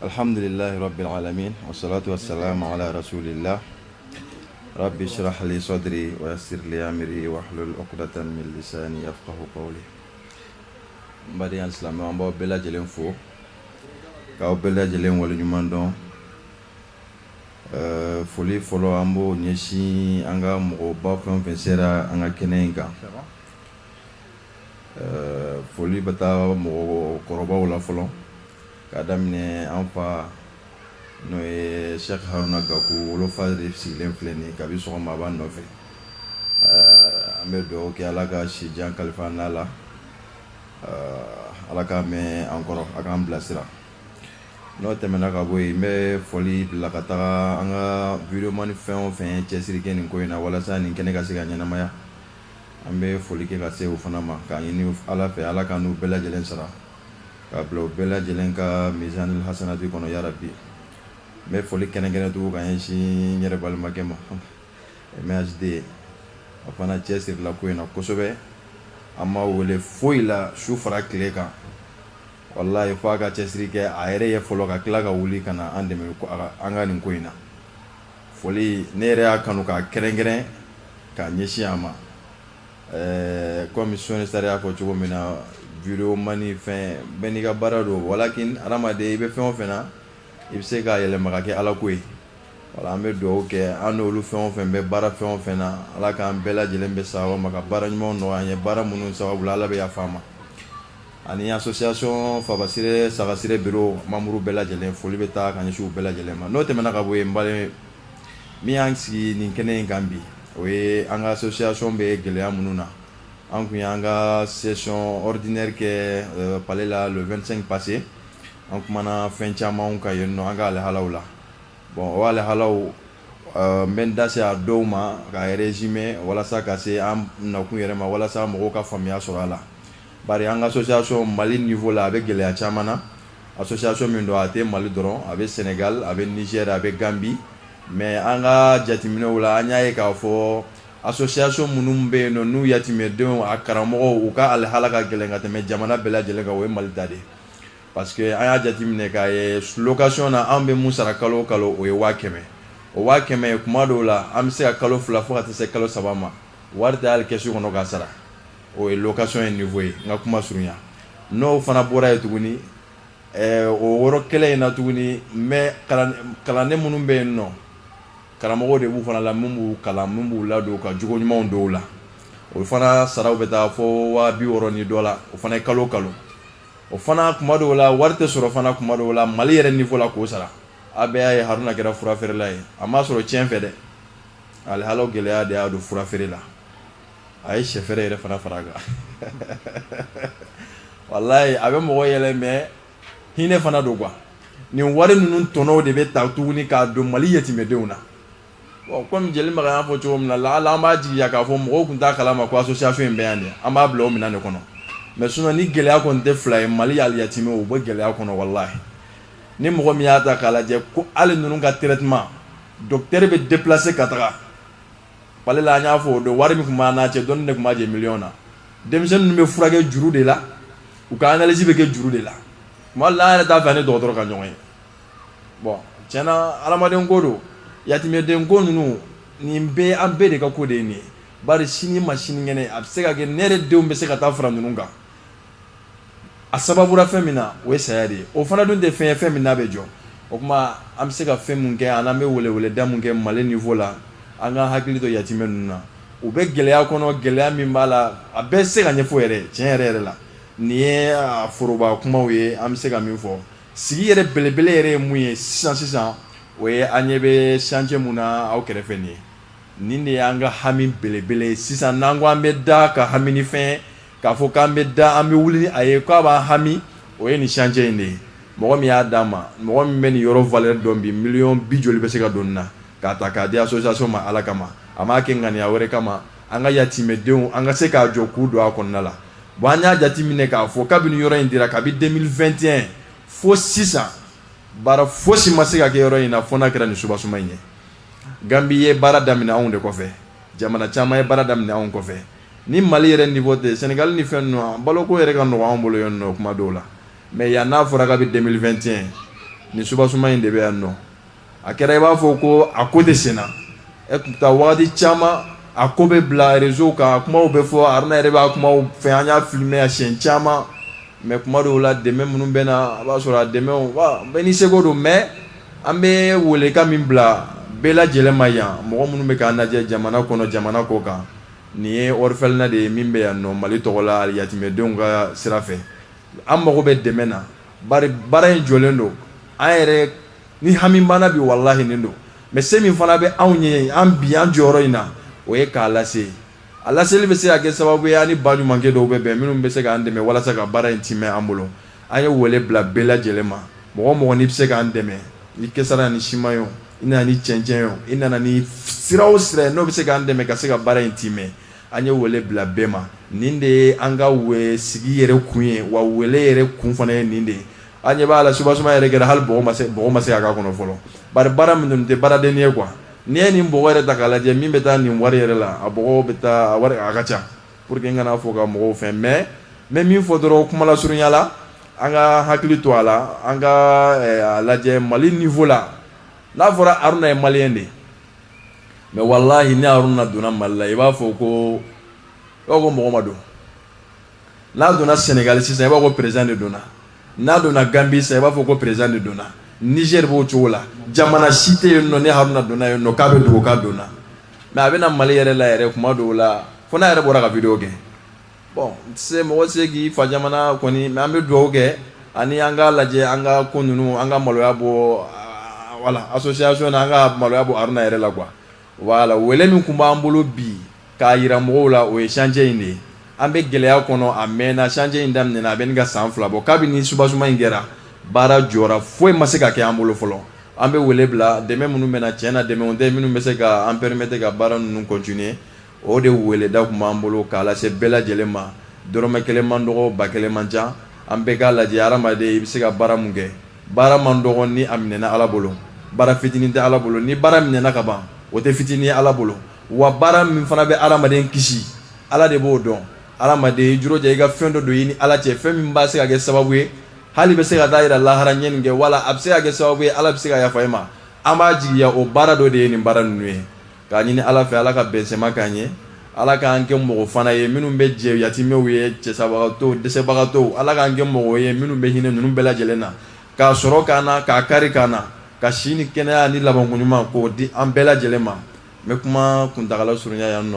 Alhamdulillahi Rabbil Alamin, wa salatu wa salamu ala Rasulillah. Rabbi shrah li sadri wa yassir li amri wa hlul uqdatan min lisani yafqahu qawli. Mbadi al-Islam an b'aw bɛɛ lajɛlen fo, k'aw bɛɛ lajɛlen waleɲuman dɔn. Foli fɔlɔ an b'o ɲɛsin an ka mɔgɔba fɛn fɛn sera an ka kɛnɛ in kan. Foli bɛ taa mɔgɔkɔrɔbaw la fɔlɔ, k'a daminɛ an fa n'o ye Sheikh Haruna Gaku wolofa de sigilen filɛ nin ye kabi sɔgɔma a b'a nɔfɛ. An bɛ dugawu kɛ Ala ka si jan kalifa n'a la, Ala k'a mɛn an kɔrɔ, a k'an bilasira. N'o tɛmɛna ka bɔ yen, n bɛ foli bila ka taga an ka videoman fɛn o fɛn cɛsiri kɛ nin ko in na walasa nin kɛnɛ ka se ka ɲɛnamaya. An bɛ foli kɛ ka se o fana ma, k'a ɲini Ala fɛ Ala ka n'u bɛɛ lajɛlen sara, k'a bila u bɛɛ lajɛlen ka mizanil hasanati kɔnɔ ya Rabbi. N bɛ foli kɛnɛkɛnɛ tugu ka ɲɛsin n yɛrɛ balimakɛ ma, MHD, a fana cɛsirila ko in na kosɛbɛ. An m'a wele foyi la su fara tile kan, wallahi fo a ka cɛsiri kɛ a yɛrɛ ye fɔlɔ ka tila ka wuli ka na an dɛmɛ an ka nin ko in na. Foli ne yɛrɛ y'a kanu k'a kɛrɛnkɛrɛn k'a ɲɛsin a ma. Comme Sonisare y'a fɔ cogo min na, video mani fɛn bɛɛ n'i ka baara don, walakin adamaden i bɛ fɛn o fɛn na i bɛ se k'a yɛlɛma ka kɛ Ala ko ye. Wala, an bɛ dugawu kɛ an n'olu fɛn o fɛn bɛ baara fɛn o fɛn na, Ala k'an bɛɛ lajɛlen bɛ sababa ma ka baara ɲumanw nɔgɔya an ye, baara minnu sababu la Ala bɛ yafa an ma. Ani association Fabasire Sagasire bureau membre bɛɛ lajɛlen foli bɛ taa ka ɲɛsin u bɛɛ lajɛlen ma. N'o tɛmɛna ka bɔ yen, n balimaw min y'an sigi nin kɛnɛ in kan bi, o ye an ka association bɛ gɛlɛya minnu na. An kun y'an ka session ordinaire kɛ palais la le 25 passé. An kumana fɛn camanw kan yen nɔ, an ka alehalaw la. Bon, o alehalaw n bɛ n da se a dɔw ma k'a résumé walasa ka se an nakun yɛrɛ ma, walasa mɔgɔw ka faamuya sɔrɔ a la. Bari an ka association Mali niveau la a bɛ gɛlɛya caman na. Association min don a tɛ Mali dɔrɔn, a bɛ Sénégal, a bɛ Niger, a bɛ Gambie. Mais an ka jateminɛw la an y'a ye k'a fɔ association minnu bɛ yen nɔ n'u yatimɛdenw a karamɔgɔw u ka alihala ka gɛlɛn ka tɛmɛ jamana bɛɛ lajɛlen kan, o ye Mali ta de. Parce que an y'a jateminɛ k'a ye location na an bɛ mun sara kalo o kalo o ye 500. O 500 kuma dɔw la an bɛ se ka kalo 2 fo ka taa se kalo 3 ma, wari tɛ hali kɛsu kɔnɔ k'a sara. O ye location ye niveau ye, n ka kuma surunya. N'o fana bɔra yen tuguni, o yɔrɔ kelen in na tuguni, mais kalanden minnu bɛ yen nɔ, karamɔgɔw de b'u fana la min b'u kalan, min b'u ladon ka jogo ɲumanw dɔw la. O fana saraw bɛ taa fo 60 ni dɔ la, o fana ye kalo o kalo. O fana kuma dɔw la wari tɛ sɔrɔ fana kuma dɔw la Mali yɛrɛ niveau la k'o sara. A bɛɛ y'a ye Haruna kɛra fura feerela ye, a m'a sɔrɔ tiɲɛ fɛ dɛ, alehalaw gɛlɛya de y'a don fura feere la. A ye sɛfɛrɛ yɛrɛ fana fara a kan. Wallahi a bɛ mɔgɔ yɛlɛ mais hinɛ fana don quoi. Nin wari ninnu tɔnɔw de bɛ ta tuguni k'a don Mali yatimɛdenw na. Bon, comme Jeli Maga y'a fɔ cogo min na, la an b'a jigiya k'a fɔ mɔgɔw tun t'a kalama ko association in bɛ yan de, an b'a bila o minɛn de kɔnɔ. Mais sinon ni gɛlɛya kɔni tɛ fila ye, Mali yatimɛw u bɛ gɛlɛya kɔnɔ wallahi. Ni mɔgɔ min y'a ta k'a lajɛ ko hali ninnu ka traitement docteur bɛ déplacer ka taga. Palais la an y'a fɔ o don wari min tun b'a n'a cɛ dɔɔni de tun b'a jɛ million na. Denmisɛnnin ninnu bɛ furakɛ juru de la, u ka analyse bɛ kɛ juru de la. Tuma dɔw la an yɛrɛ t'a fɛ ani dɔgɔtɔrɔ ka ɲɔgɔn ye. Bon, tiɲɛna hadamaden ko don, yatimɛden ko ninnu nin bɛɛ an bɛɛ de ka ko de ye nin ye. Bari sini ma sinikɛnɛ a bɛ se ka kɛ ne yɛrɛ denw bɛ se ka taa fara ninnu kan. A sababura fɛn min na o ye saya de ye. O fana dun tɛ fɛn ye fɛn min n'a bɛ jɔ. O kuma an bɛ se ka fɛn mun kɛ an bɛ weleweleda mun kɛ Mali niveau la, an ka hakili to yatimɛ ninnu na. U bɛ gɛlɛya kɔnɔ, gɛlɛya min b'a la a bɛɛ se ka ɲɛfɔ yɛrɛ, tiɲɛ yɛrɛ la. Nin ye foroba kumaw ye, an bɛ se ka min fɔ. Sigi yɛrɛ belebele yɛrɛ ye mun ye sisan o ye an ɲɛ bɛ chantier mun na aw kɛrɛfɛ nin ye. Nin de y'an ka hami belebele ye. Sisan n'an ko an bɛ da ka hami ni fɛn k'a fɔ k'an bɛ da an bɛ wuli ni a ye k'a b'an hami, o ye nin chantier in de ye. Mɔgɔ min y'a d'an ma, mɔgɔ min bɛ nin yɔrɔ valeur dɔn bi, million 50 joli bɛ se ka don nin na k'a ta k'a di association ma Ala kama. A m'a kɛ ŋaniya wɛrɛ kama, an ka yatimɛdenw an ka se k'a jɔ k'u don a kɔnɔna la. Bon an y'a jateminɛ k'a fɔ kabini yɔrɔ in dira kabi 2021 fo sisan baara fosi ma se ka kɛ yɔrɔ in na fo n'a kɛra nin subasuma in ye. Gambie ye baara daminɛ anw de kɔfɛ, jamana caman ye baara daminɛ anw kɔfɛ. Ni Mali yɛrɛ niveau tɛ, Sénégal ni fɛn ninnu baloko yɛrɛ ka nɔgɔ anw bolo yan nɔ kuma dɔw la. Mais yan n'a fɔra kabi 2021 ni subasuma in de bɛ yan nɔ a kɛra i b'a fɔ ko a ko tɛ senna e kun taa wagati caman a ko bɛ bila réseau kan kumaw bɛ fɔ Haruna yɛrɛ b'a kumaw fɛ an y'a filmé a siɲɛ caman mais kuma dɔw la dɛmɛ minnu bɛ na a b'a sɔrɔ a dɛmɛw bɛɛ ni seko don mais an bɛ welekan min bila bɛɛ lajɛlen ma yan mɔgɔ minnu bɛ k'an lajɛ jamana kɔnɔ jamana kɔ kan nin ye orphelinat de ye min bɛ yan nɔ Mali tɔgɔ la yatimɛdenw ka sira fɛ an mago bɛ dɛmɛ na bari baara in jɔlen don an yɛrɛ ni hami bana bi wallahi nin don mais se min fana bɛ anw ye an bi an jɔyɔrɔ in na o ye k'a lase a laseli bɛ se ka kɛ sababu ye an ni baɲumankɛ dɔw bɛ bɛn minnu bɛ se k'an dɛmɛ walasa ka baara in timɛ an bolo an ye wele bila bɛɛ lajɛlen ma mɔgɔ o mɔgɔ n'i bɛ se k'an dɛmɛ ni kesara ni siman ye i nana ni cɛncɛn ye i nana ni sira o sira n'o bɛ se k'an dɛmɛ ka se ka baara in timɛ an ye wele bila bɛɛ ma nin de ye an ka sigi yɛrɛ kun ye wa wele yɛrɛ kun fana ye nin de ye an ɲɛ b'a la subasuma yɛrɛ kɛra hali bɔgɔ ma se k'a k'a kɔnɔ fɔlɔ bari baara min don nin tɛ baaradenni ye quoi n'i ye nin bɔgɔ yɛrɛ ta k'a lajɛ min bɛ taa nin wari yɛrɛ la a bɔgɔ bɛ taa a wari a ka ca pour que n kana fɔ ka mɔgɔw fɛn mais n bɛ min fɔ dɔrɔn kuma lasurunya la an ka hakili to a la an ka a lajɛ Mali niveau la n'a fɔra Haruna ye maliyɛn de ye mais wallahi ni Haruna donna Mali la i b'a fɔ ko mɔgɔ ma don n'a donna Sénégal sisan i b'a fɔ ko président de donna n'a donna Gambie sisan i b'a fɔ ko président de donna Niger b'o cogo la jamana si tɛ yen nɔ ni Haruna donna yen nɔ k'a bɛ dogo k'a donna mais a bɛ na Mali yɛrɛ la yɛrɛ kuma dɔw la fo n'a yɛrɛ bɔra ka video kɛ bon mɔgɔ tɛ se k'i fa jamana kɔni mais an bɛ dugawu kɛ ani an ka lajɛ an ka ko ninnu an ka maloya bɔ voilà association na an ka maloya bɔ Haruna yɛrɛ la quoi voilà wele min tun b'an bolo bi k'a yira mɔgɔw la o ye chantier in de ye an bɛ gɛlɛya kɔnɔ a mɛnna chantier in daminɛna a bɛ nin ka san 2 bɔ kabini subasuma in kɛra baara jɔra foyi ma se ka kɛ an bolo fɔlɔ an bɛ wele bila dɛmɛ minnu bɛ na tiɲɛ na dɛmɛw tɛ minnu bɛ se ka an permettre ka baara ninnu continuer o de weleda tun b'an bolo k'a lase bɛɛ lajɛlen ma dɔrɔmɛ kelen man dɔgɔ ba kelen man ca an bɛɛ k'a lajɛ hadamaden i bɛ se ka baara mun kɛ baara man dɔgɔ ni a minɛna Ala bolo baara fitinin tɛ Ala bolo ni baara minɛna ka ban o tɛ fitinin ye Ala bolo wa baara min fana bɛ hadamaden kisi Ala de b'o dɔn hadamaden i jurɔja i ka fɛn dɔ don i ni Ala cɛ fɛn min b'a se ka kɛ sababu ye hali bɛ se ka taa yira lahara ɲɛ nin kɛ wala a bɛ se ka kɛ sababu ye Ala bɛ se ka yafa i ma an b'a jigiya o baara dɔ de ye nin baara ninnu ye k'a ɲini Ala fɛ Ala ka bɛnsɛma k'an ye Ala k'an kɛ mɔgɔ fana ye minnu bɛ jɛ yatimɛw ye cɛsabagatɔw dɛsɛbagatɔw Ala k'an kɛ mɔgɔ ye minnu bɛ hinɛ ninnu bɛɛ lajɛlen na k'a sɔrɔ k'an na k'a kari k'an na ka si ni kɛnɛya ni labanko ɲuman k'o di an bɛɛ lajɛlen ma n bɛ kuma kuntagala surunya yan nɔ